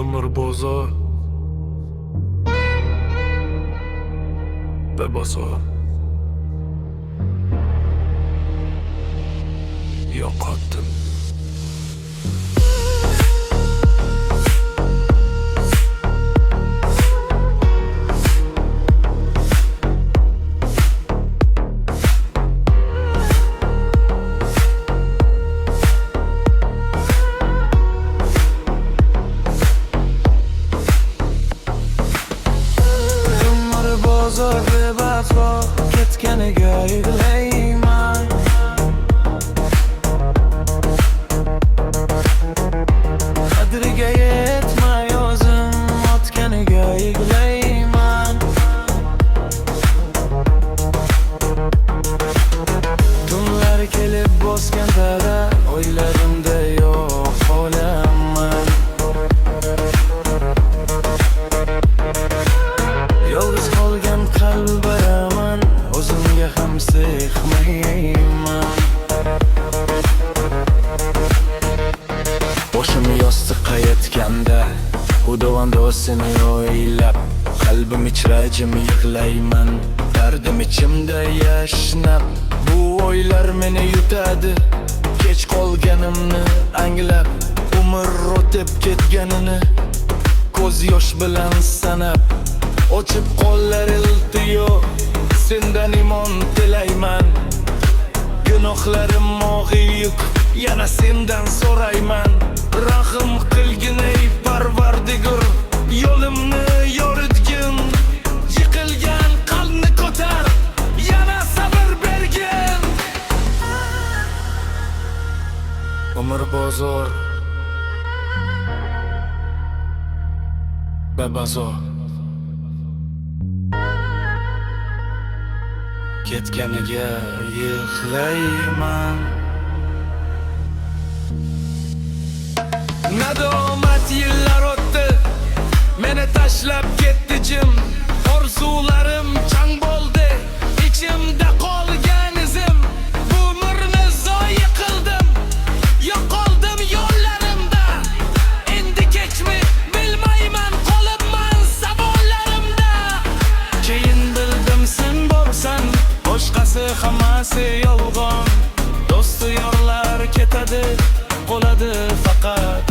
Ömür bozar ve basar. Yo'qotdim. Bozor ve batma ketganiga yig'layman. Qadriga yetmay o'zim otganiga yig'layman. Tunlar kelib bosganda o'ylarimda yo'q qolaman. Yolg'iz qolgan qalbi baraman, o'zimga ham sig'mayman. Boshim yostiqqa yetganda, xudovanda seni o'ylab, qalbim ichra jim yig'layman. Dardim ichimda yashnab, bu o'ylar meni yutadi. Kech qolganimni anglab, umr o'tib ketganini ko'z yosh bilan sanab, ochib qo'llar iltijo, sendan imon tilayman. Gunohlarim og'ir yuk, yana sendan so'rayman. Rahim qilgin ey Parvardigor, yo'limni yoritgin. Yiqilgan qalbni ko'tar, yana sabr bergin. Umr bozor bebazor, ketganiga yig'layman. Nadomat yillar o'tdi, meni tashlab ketdi jim. Orzularim chang bo'ldi, ichimda qolgan izim. Bu umrni zoyi qildim, yo'qoldim yo'llarimda. Endi kechmi bilmayman, qolibman savollarimda. Keyin bildim sen borsan, boshqasi hammasi yolg'on. Do'sti yorlar ketadi, qoladi faqat